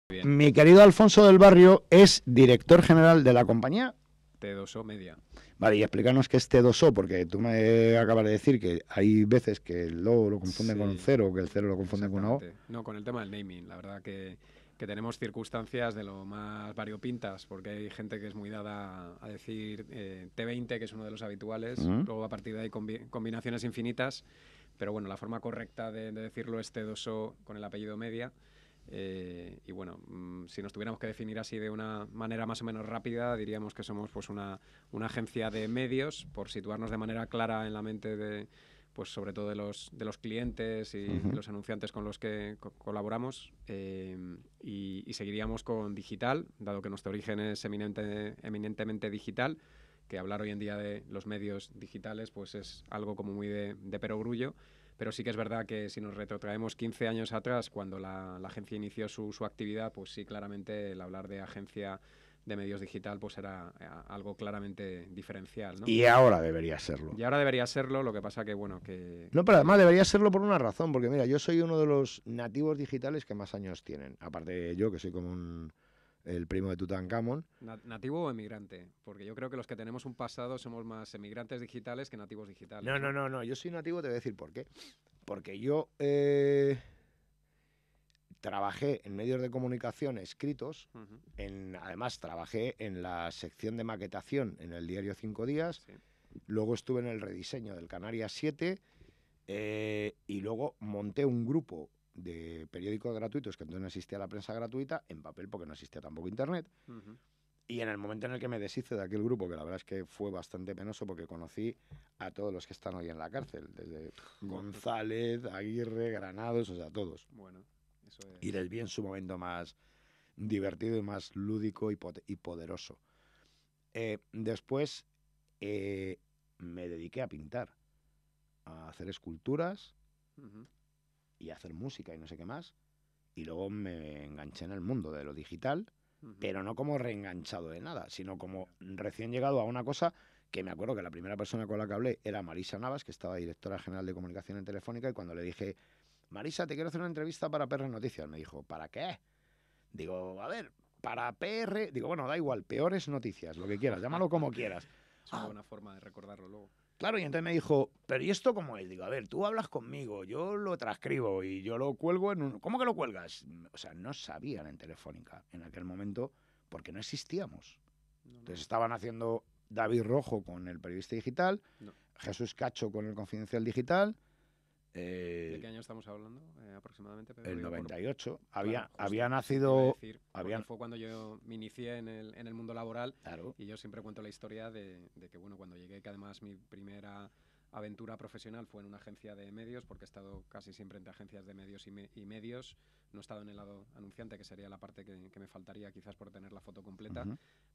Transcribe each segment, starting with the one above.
Bien. Mi querido Alfonso del Barrio es director general de la compañía T2O Media. Vale, y explícanos qué es T2O, porque tú me acabas de decir que hay veces que el O lo confunden con un Sí, cero, que el cero lo confunden con una O. exactamente. No, con el tema del naming, la verdad que tenemos circunstancias de lo más variopintas, porque hay gente que es muy dada a decir T20, que es uno de los habituales, luego a partir de ahí combinaciones infinitas, pero bueno, la forma correcta de decirlo es T2O con el apellido Media. Y bueno, si nos tuviéramos que definir así de una manera más o menos rápida, diríamos que somos pues una agencia de medios, por situarnos de manera clara en la mente de, pues sobre todo de los clientes y los anunciantes con los que colaboramos, y seguiríamos con digital, dado que nuestro origen es eminentemente digital, que hablar hoy en día de los medios digitales pues es algo como muy de perogrullo. Pero sí que es verdad que si nos retrotraemos 15 años atrás, cuando la agencia inició su actividad, pues sí, claramente el hablar de agencia de medios digital pues era algo claramente diferencial, ¿no? Y ahora debería serlo. Y ahora debería serlo, lo que pasa que, bueno, No, pero además debería serlo por una razón, porque mira, yo soy uno de los nativos digitales que más años tienen. Aparte de yo, que soy como el primo de Tutankamón. ¿Nativo o emigrante? Porque yo creo que los que tenemos un pasado somos más emigrantes digitales que nativos digitales. No, yo soy nativo, te voy a decir por qué. Porque yo trabajé en medios de comunicación escritos, además trabajé en la sección de maquetación en el diario 5 Días, Sí. luego estuve en el rediseño del Canarias 7 y luego monté un grupo de periódicos gratuitos, que entonces no existía la prensa gratuita, en papel porque no existía tampoco internet. Y en el momento en el que me deshice de aquel grupo, que la verdad es que fue bastante penoso porque conocí a todos los que están hoy en la cárcel, desde González, Aguirre, Granados, o sea, todos. Bueno, eso es... Y les vi en su momento más divertido y más lúdico y poderoso. Después me dediqué a pintar, a hacer esculturas y a hacer música y no sé qué más. Y luego me enganché en el mundo de lo digital, pero no como reenganchado de nada, sino como recién llegado a una cosa que me acuerdo que la primera persona con la que hablé era Marisa Navas, que estaba directora general de comunicación en Telefónica, y cuando le dije, Marisa, te quiero hacer una entrevista para PR Noticias, me dijo, ¿para qué? Digo, a ver, para PR, digo, bueno, da igual, peores noticias, lo que quieras, llámalo como quieras. Es una buena forma de recordarlo luego. Claro, y entonces me dijo, ¿pero y esto cómo es? Digo, a ver, tú hablas conmigo, yo lo transcribo y yo lo cuelgo en un... ¿Cómo que lo cuelgas? O sea, no sabían en Telefónica en aquel momento porque no existíamos. Entonces estaban haciendo David Rojo con el periodista digital, Jesús Cacho con el confidencial digital. ¿De qué año estamos hablando aproximadamente, Pedro? El 98. Claro, había justo, nacido... decir, fue cuando yo me inicié en el mundo laboral. Claro. Y yo siempre cuento la historia de que, bueno, cuando llegué, que además mi primera aventura profesional fue en una agencia de medios, porque he estado casi siempre entre agencias de medios y medios. No he estado en el lado anunciante, que sería la parte que me faltaría quizás por tener la foto completa.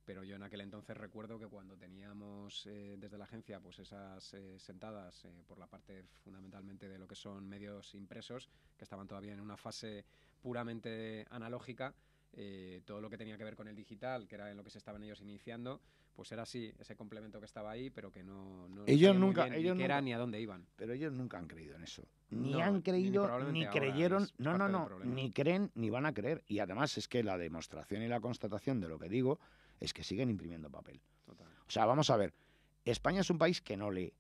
Pero yo en aquel entonces recuerdo que cuando teníamos desde la agencia pues esas sentadas por la parte fundamentalmente de lo que son medios impresos, que estaban todavía en una fase puramente analógica, todo lo que tenía que ver con el digital, que era en lo que se estaban ellos iniciando, pues era así, ese complemento que estaba ahí, pero que no ellos sabían nunca, muy bien ni qué era ni a dónde iban. Pero ellos nunca han creído en eso. Ni Han creído, ni creyeron. No, ni creen, ni van a creer. Y además es que la demostración y la constatación de lo que digo es que siguen imprimiendo papel. Total. O sea, vamos a ver. España es un país que no lee.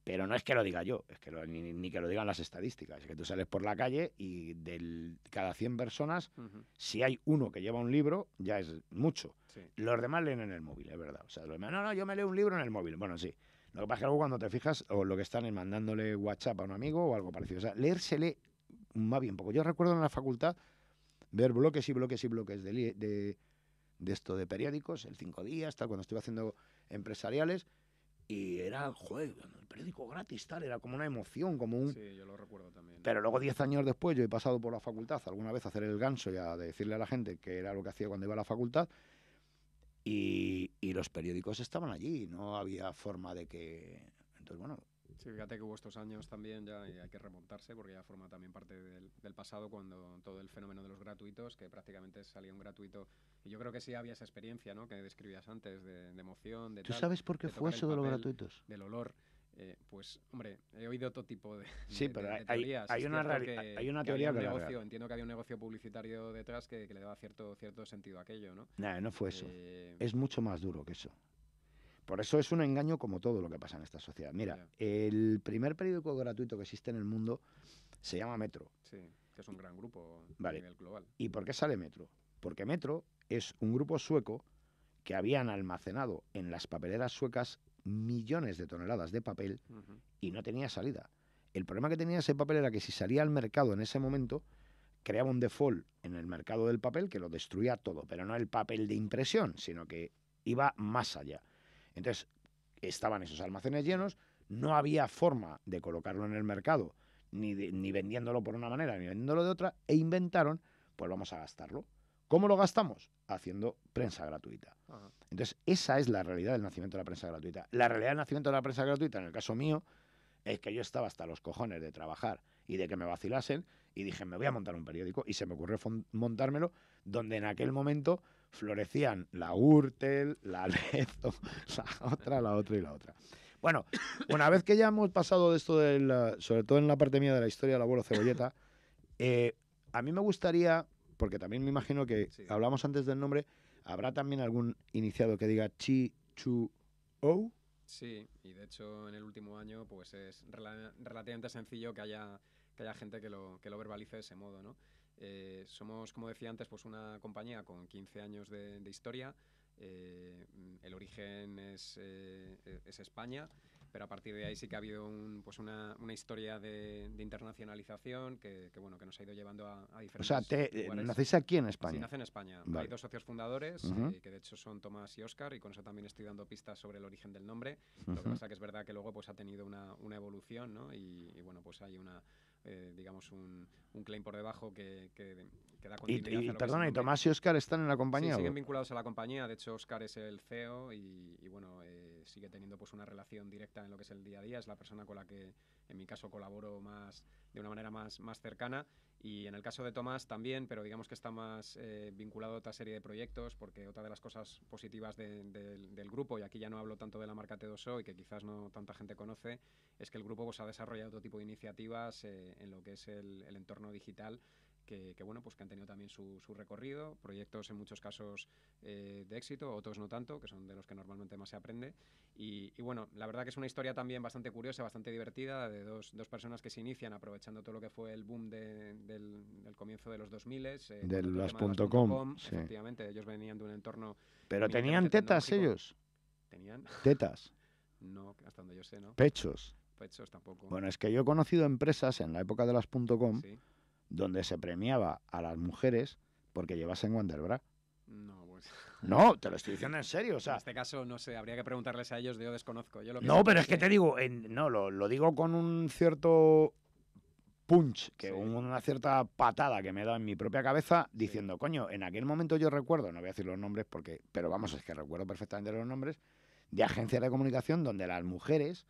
Pero no es que lo diga yo, es que ni que lo digan las estadísticas. Es que tú sales por la calle y de cada 100 personas, si hay uno que lleva un libro, ya es mucho. Sí. Los demás leen en el móvil, es verdad. O sea, los demás, no, yo me leo un libro en el móvil. Bueno, sí. Lo que pasa es que luego cuando te fijas, o lo que están es mandándole WhatsApp a un amigo o algo parecido. O sea, leer se lee más bien poco. Yo recuerdo en la facultad ver bloques y bloques y bloques de esto de periódicos, el 5 Días, tal, cuando estuve haciendo empresariales. Y era, joder, el periódico gratis, tal, era como una emoción, como un... Sí, yo lo recuerdo también. Pero luego 10 años después yo he pasado por la facultad alguna vez a hacer el ganso y a decirle a la gente que era lo que hacía cuando iba a la facultad y los periódicos estaban allí, no había forma de que... Entonces, bueno... Sí, fíjate que hubo estos años también ya y hay que remontarse porque ya forma también parte del pasado cuando todo el fenómeno de los gratuitos, que prácticamente salía un gratuito. Y yo creo que sí había esa experiencia, ¿no?, que describías antes de emoción, de ¿Tú tal. sabes por qué fue eso de los gratuitos? Del olor. Pues, hombre, he oído todo tipo de, Sí, de- pero de teorías. hay Es una, cierto que, hay una que había teoría un que es la negocio, real. entiendo que había un negocio publicitario detrás que le daba cierto sentido a aquello, ¿no? Nah, no fue eso. Eh, Es mucho más duro que eso. Por eso es un engaño como todo lo que pasa en esta sociedad. Mira, ya, el primer periódico gratuito que existe en el mundo se llama Metro. sí, que es un gran grupo a Vale. nivel global. ¿Y por qué sale Metro? Porque Metro es un grupo sueco que habían almacenado en las papeleras suecas millones de toneladas de papel Ujú, y no tenía salida. El problema que tenía ese papel era que si salía al mercado en ese momento, creaba un default en el mercado del papel que lo destruía todo, pero no el papel de impresión, sino que iba más allá. Entonces, estaban esos almacenes llenos, no había forma de colocarlo en el mercado, ni vendiéndolo por una manera, ni vendiéndolo de otra, e inventaron, pues vamos a gastarlo. ¿Cómo lo gastamos? Haciendo prensa gratuita. ajá, Entonces, esa es la realidad del nacimiento de la prensa gratuita. La realidad del nacimiento de la prensa gratuita, en el caso mío, es que yo estaba hasta los cojones de trabajar y de que me vacilasen y dije, me voy a montar un periódico y se me ocurrió montármelo donde en aquel momento florecían la Urtel, la Lezo, la otra y la otra. Bueno, una vez que ya hemos pasado de esto, sobre todo en la parte mía de la historia del abuelo Cebolleta, a mí me gustaría, porque también me imagino que sí. hablamos antes del nombre, ¿habrá también algún iniciado que diga Chi, Chu, O? Sí, y de hecho en el último año pues es relativamente sencillo que haya gente que lo verbalice de ese modo, ¿no? Somos, como decía antes, pues una compañía con 15 años de historia. El origen es España, pero a partir de ahí sí que ha habido pues una historia de internacionalización bueno, que nos ha ido llevando a O sea, diferentes lugares. nacéis aquí en Sí, España. nace en España. Hay Vale. 2 socios fundadores, Ujú, que de hecho son Tomás y Óscar, y con eso también estoy dando pistas sobre el origen del nombre. Lo que ujú. pasa que es verdad que luego pues ha tenido una evolución, ¿no? Y bueno, pues hay digamos, un claim por debajo que da continuidad a lo que es el Perdona, ¿y nombre. Tomás y Óscar están en la Sí, compañía? siguen vinculados a la compañía. De hecho, Óscar es el CEO y bueno, sigue teniendo pues una relación directa en lo que es el día a día. Es la persona con la que, en mi caso, colaboro de una manera más cercana. Y en el caso de Tomás también, pero digamos que está más vinculado a otra serie de proyectos, porque otra de las cosas positivas del grupo, y aquí ya no hablo tanto de la marca T2O y que quizás no tanta gente conoce, es que el grupo pues, ha desarrollado otro tipo de iniciativas en lo que es el entorno digital, bueno, pues que han tenido también su recorrido, proyectos en muchos casos de éxito, otros no tanto, que son de los que normalmente más se aprende. Y bueno, la verdad que es una historia también bastante curiosa, bastante divertida, de dos personas que se inician aprovechando todo lo que fue el boom del comienzo de los 2000, De con todo el las tema de las .com, .com. sí. Efectivamente, ellos venían de un entorno Pero tenían eminentemente tetas tecnológico. ellos. ¿Tenían? Tetas, No, hasta donde yo sé, ¿no? pechos. Pechos tampoco. Bueno, es que yo he conocido empresas en la época de las .com Sí. donde se premiaba a las mujeres porque llevasen Wonderbra. No, pues No, te lo estoy diciendo en serio, o en sea, este caso no sé, habría que preguntarles a ellos, yo desconozco. Yo lo que no, sé pero es es que te que digo, no, lo digo con un cierto punch, que sí, una cierta patada que me he dado en mi propia cabeza sí. diciendo, coño, en aquel momento yo recuerdo, no voy a decir los nombres porque, pero vamos, es que recuerdo perfectamente los nombres de agencias de comunicación donde las mujeres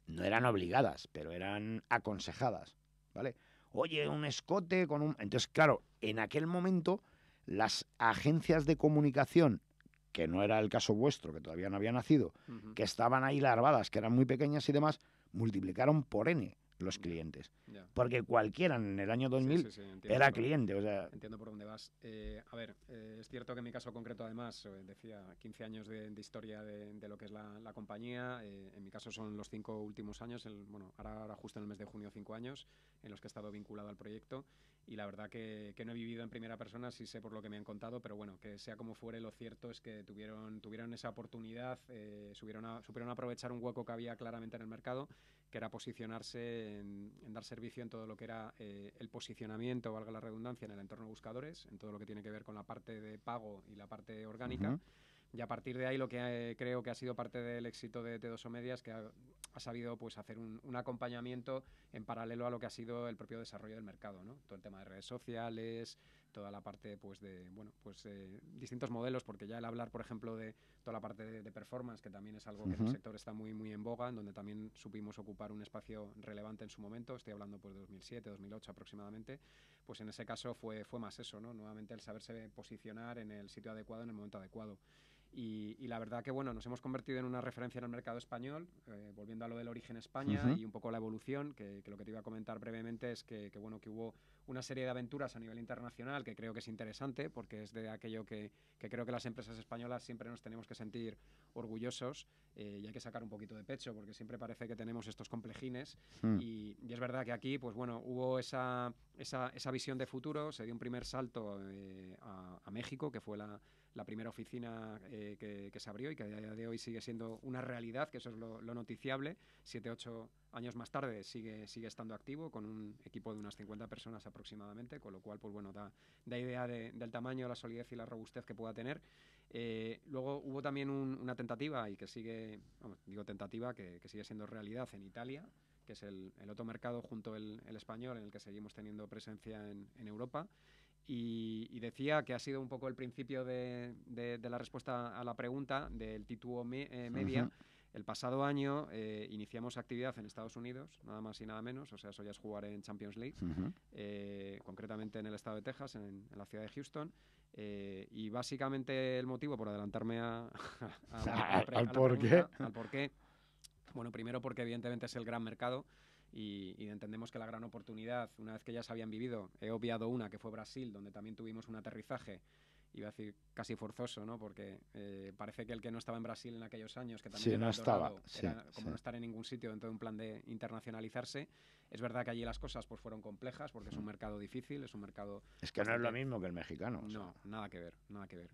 no eran obligadas, pero eran aconsejadas, ¿vale? Oye, un escote con un... Entonces, claro, en aquel momento las agencias de comunicación, que no era el caso vuestro, que todavía no había nacido, Ujú. que estaban ahí larvadas, que eran muy pequeñas y demás, multiplicaron por N los Ya, clientes. ya. Porque cualquiera en el año Sí, 2000 sí, sí, era cliente, o sea... entiendo por dónde vas. A ver, es cierto que en mi caso concreto, además, decía 15 años de historia de lo que es la compañía. En mi caso son los 5 últimos años, bueno, ahora justo en el mes de junio, 5 años, en los que he estado vinculado al proyecto. Y la verdad que no he vivido en primera persona, sí sé por lo que me han contado, pero bueno, que sea como fuere, lo cierto es que tuvieron esa oportunidad, supieron aprovechar un hueco que había claramente en el mercado, que era posicionarse en dar servicio en todo lo que era el posicionamiento, valga la redundancia, en el entorno de buscadores, en todo lo que tiene que ver con la parte de pago y la parte orgánica. Y a partir de ahí lo que creo que ha sido parte del éxito de T2O Media es que ha sabido pues hacer un acompañamiento en paralelo a lo que ha sido el propio desarrollo del mercado, ¿no? Todo el tema de redes sociales, toda la parte pues de distintos modelos, porque ya el hablar, por ejemplo, de toda la parte de performance, que también es algo que en el sector está muy en boga, en donde también supimos ocupar un espacio relevante en su momento. Estoy hablando pues de 2007, 2008 aproximadamente. Pues en ese caso fue más eso, ¿no? Nuevamente el saberse posicionar en el sitio adecuado en el momento adecuado. Y la verdad que, bueno, nos hemos convertido en una referencia en el mercado español, volviendo a lo del origen España y un poco la evolución, que lo que te iba a comentar brevemente es bueno, que hubo una serie de aventuras a nivel internacional que creo que es interesante, porque es de aquello que creo que las empresas españolas siempre nos tenemos que sentir orgullosos, y hay que sacar un poquito de pecho, porque siempre parece que tenemos estos complejines, y es verdad que aquí, pues bueno, hubo esa visión de futuro, se dio un primer salto a México, que fue la primera oficina que se abrió y que a día de hoy sigue siendo una realidad, que eso es lo noticiable. 7, 8 años más tarde sigue estando activo con un equipo de unas 50 personas aproximadamente, con lo cual, pues bueno, da idea del tamaño, la solidez y la robustez que pueda tener. Luego hubo también una tentativa, y que sigue, digo tentativa, que sigue siendo realidad en Italia, que es el otro mercado junto el español en el que seguimos teniendo presencia en Europa. Y decía que ha sido un poco el principio de la respuesta a la pregunta del T2O Media. El pasado año iniciamos actividad en Estados Unidos, nada más y nada menos, o sea, eso ya es jugar en Champions League, concretamente en el estado de Texas, en la ciudad de Houston, y básicamente el motivo, por adelantarme al porqué, bueno, primero porque evidentemente es el gran mercado, y entendemos que la gran oportunidad, una vez que ya se habían vivido, he obviado una que fue Brasil, donde también tuvimos un aterrizaje, iba a decir casi forzoso, ¿no? Porque parece que el que no estaba en Brasil en aquellos años, que también era Dorado, era como no estar en ningún sitio dentro de un plan de internacionalizarse. Es verdad que allí las cosas pues fueron complejas, porque es un mercado difícil, es un mercado... Es que bastante... no es lo mismo que el mexicano. No, nada que ver, nada que ver.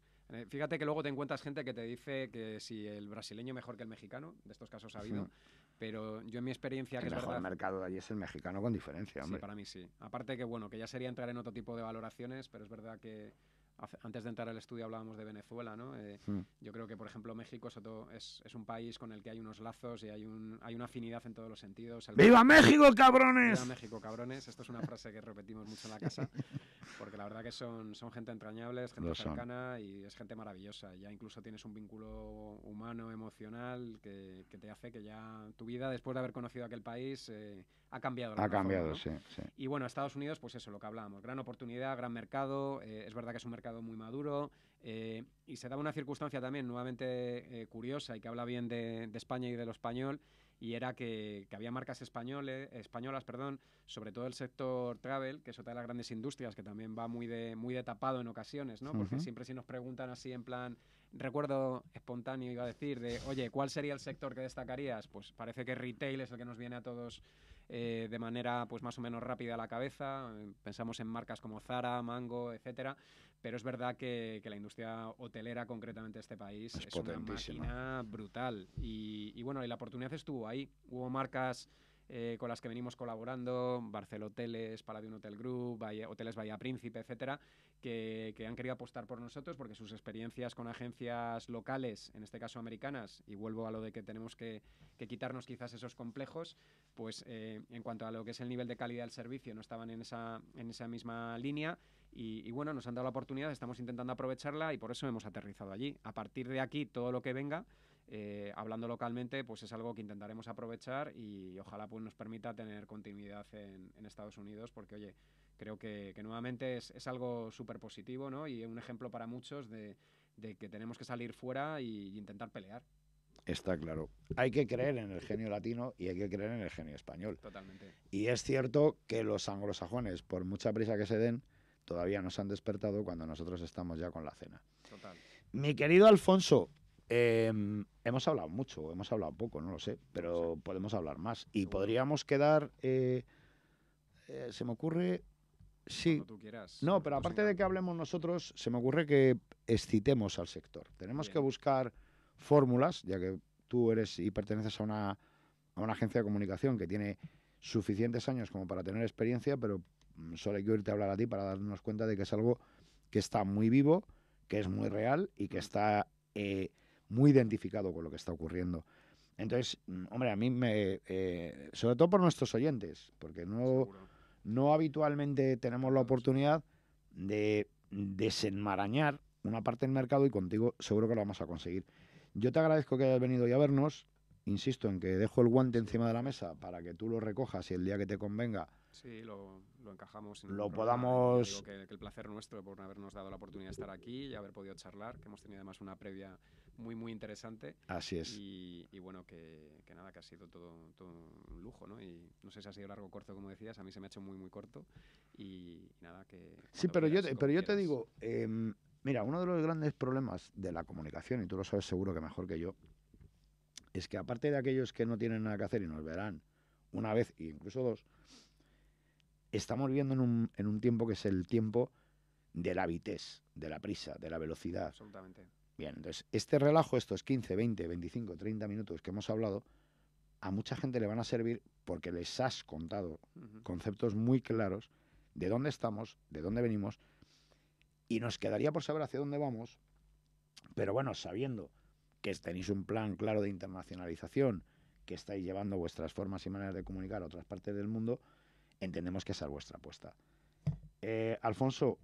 Fíjate que luego te encuentras gente que te dice que si el brasileño mejor que el mexicano, de estos casos ha habido, pero yo en mi experiencia... El mejor mercado de allí es el mexicano con diferencia, hombre. Sí, para mí sí. Aparte que, bueno, que ya sería entrar en otro tipo de valoraciones, pero es verdad que antes de entrar al estudio hablábamos de Venezuela, ¿no? Yo creo que, por ejemplo, México es un país con el que hay unos lazos y hay una afinidad en todos los sentidos. ¡Viva México, cabrones! ¡Viva México, cabrones! Esto es una frase que repetimos mucho en la casa, porque la verdad que son gente entrañable, es gente cercana y es gente maravillosa. Ya incluso tienes un vínculo humano, emocional, que te hace que ya tu vida, después de haber conocido aquel país, ha cambiado. Ha cambiado, forma, ¿no? Sí. Y bueno, Estados Unidos, pues eso, lo que hablábamos. Gran oportunidad, gran mercado. Es verdad que es un mercado muy maduro. Y se daba una circunstancia también nuevamente curiosa y que habla bien de España y de lo español. Y era que había marcas españolas, sobre todo el sector travel, que es otra de las grandes industrias que también va muy de tapado en ocasiones, ¿no? Porque siempre si nos preguntan así en plan, recuerdo espontáneo iba a decir, oye, ¿cuál sería el sector que destacarías? Pues parece que retail es el que nos viene a todos de manera pues más o menos rápida a la cabeza. Pensamos en marcas como Zara, Mango, etcétera, pero es verdad que la industria hotelera concretamente de este país es una máquina brutal y bueno, y la oportunidad estuvo ahí. Hubo marcas con las que venimos colaborando, Barceloteles, Palladium Hotel Group, Hoteles Bahía Príncipe, etcétera, que han querido apostar por nosotros porque sus experiencias con agencias locales, en este caso americanas, y vuelvo a lo de que tenemos que quitarnos quizás esos complejos, pues en cuanto a lo que es el nivel de calidad del servicio no estaban en esa misma línea y bueno, nos han dado la oportunidad, estamos intentando aprovecharla y por eso hemos aterrizado allí. A partir de aquí, todo lo que venga, hablando localmente, pues es algo que intentaremos aprovechar y ojalá pues nos permita tener continuidad en Estados Unidos, porque oye, creo que nuevamente es algo súper positivo, ¿no? Y un ejemplo para muchos de que tenemos que salir fuera y intentar pelear. Está claro. Hay que creer en el genio latino y hay que creer en el genio español. Totalmente. Y es cierto que los anglosajones, por mucha prisa que se den, todavía no se han despertado cuando nosotros estamos ya con la cena. Total. Mi querido Alfonso, hemos hablado mucho, hemos hablado poco, no lo sé, pero podemos hablar más. Y seguro. Podríamos quedar, se me ocurre... Sí. Cuando tú quieras. No, pero aparte de que hablemos nosotros, se me ocurre que excitemos al sector. Tenemos que buscar fórmulas, ya que tú eres y perteneces a una agencia de comunicación que tiene suficientes años como para tener experiencia, pero solo hay que oírte hablar a ti para darnos cuenta de que es algo que está muy vivo, que es muy real y que está muy identificado con lo que está ocurriendo. Entonces, hombre, a mí sobre todo por nuestros oyentes, porque no habitualmente tenemos la oportunidad de desenmarañar una parte del mercado y contigo seguro que lo vamos a conseguir. Yo te agradezco que hayas venido hoy a vernos. Insisto en que dejo el guante encima de la mesa para que tú lo recojas y el día que te convenga. Sí, lo encajamos. Lo podamos... Digo que el placer nuestro por habernos dado la oportunidad de estar aquí y haber podido charlar, que hemos tenido además una previa muy interesante. Así es. Y bueno, que nada, que ha sido todo un lujo, ¿no? Y no sé si ha sido largo o corto, como decías, a mí se me ha hecho muy corto. Y nada, que... Sí, pero yo te quieras. digo, mira, uno de los grandes problemas de la comunicación, y tú lo sabes seguro que mejor que yo, es que aparte de aquellos que no tienen nada que hacer y nos verán una vez e incluso dos, estamos viviendo en un tiempo que es el tiempo de la vitesse, de la prisa, de la velocidad. Absolutamente. Bien, entonces, este relajo, estos 15, 20, 25, 30 minutos que hemos hablado, a mucha gente le van a servir porque les has contado conceptos muy claros de dónde estamos, de dónde venimos, y nos quedaría por saber hacia dónde vamos, pero bueno, sabiendo que tenéis un plan claro de internacionalización, que estáis llevando vuestras formas y maneras de comunicar a otras partes del mundo, entendemos que esa es vuestra apuesta. Alfonso,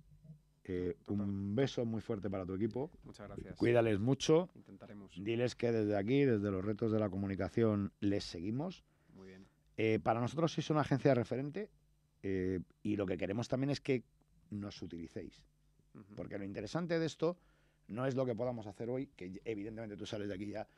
un beso muy fuerte para tu equipo. Muchas gracias. Cuídales mucho. Intentaremos. Diles que desde aquí, desde los retos de la comunicación, les seguimos. Muy bien. Para nosotros sois una agencia referente y lo que queremos también es que nos utilicéis. Porque lo interesante de esto no es lo que podamos hacer hoy, que evidentemente tú sales de aquí ya.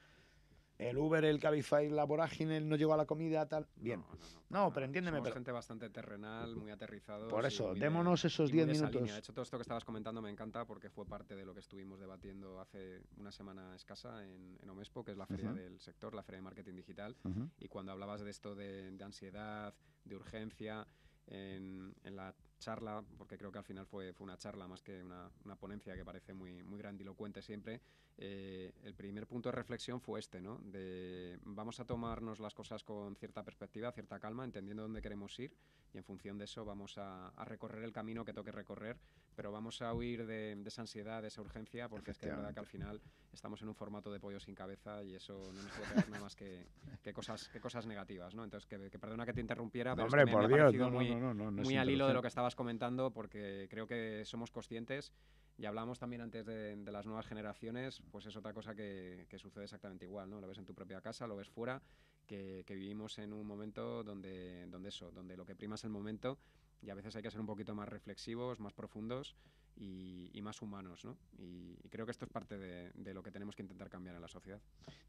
El Uber, el Cabify, la vorágine, el no llegó a la comida, tal. Bien. No, pero entiéndeme. Somos gente bastante terrenal, muy aterrizados. Por eso, démonos esos 10 minutos. De hecho, todo esto que estabas comentando me encanta porque fue parte de lo que estuvimos debatiendo hace una semana escasa en Omespo, que es la feria del sector, la feria de marketing digital. Y cuando hablabas de esto de ansiedad, de urgencia, en la charla, porque creo que al final fue una charla más que una ponencia que parece muy grandilocuente siempre, el primer punto de reflexión fue este, ¿no? De vamos a tomarnos las cosas con cierta perspectiva, cierta calma, entendiendo dónde queremos ir y en función de eso vamos a recorrer el camino que toque recorrer, pero vamos a huir de esa ansiedad, de esa urgencia, porque es que es verdad que al final estamos en un formato de pollo sin cabeza y eso no nos puede quedar nada más que cosas negativas, ¿no? Entonces, que perdona que te interrumpiera, pero hombre, es que me ha parecido muy al hilo de lo que que estabas comentando, porque creo que somos conscientes y hablamos también antes de las nuevas generaciones, pues es otra cosa que sucede exactamente igual, ¿no? Lo ves en tu propia casa, lo ves fuera, que vivimos en un momento donde lo que prima es el momento y a veces hay que ser un poquito más reflexivos, más profundos y más humanos, ¿no? Y creo que esto es parte de lo que tenemos que intentar cambiar en la sociedad.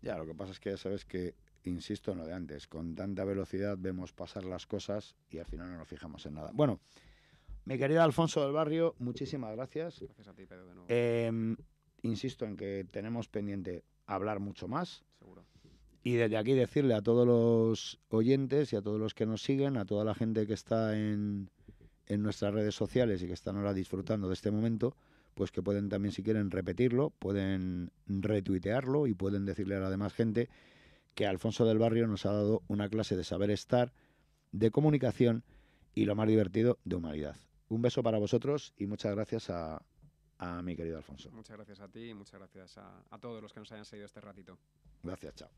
Ya, lo que pasa es que ya sabes que, insisto en lo de antes, con tanta velocidad vemos pasar las cosas y al final no nos fijamos en nada. Bueno, mi querido Alfonso del Barrio, muchísimas gracias. Gracias a ti, Pedro, de nuevo. Insisto en que tenemos pendiente hablar mucho más. Seguro. Y desde aquí decirle a todos los oyentes y a todos los que nos siguen, a toda la gente que está en nuestras redes sociales y que están ahora disfrutando de este momento, pues que pueden también, si quieren, repetirlo, pueden retuitearlo y pueden decirle a la demás gente que Alfonso del Barrio nos ha dado una clase de saber estar, de comunicación y lo más divertido, de humanidad. Un beso para vosotros y muchas gracias a mi querido Alfonso. Muchas gracias a ti y muchas gracias a todos los que nos hayan seguido este ratito. Gracias, chao.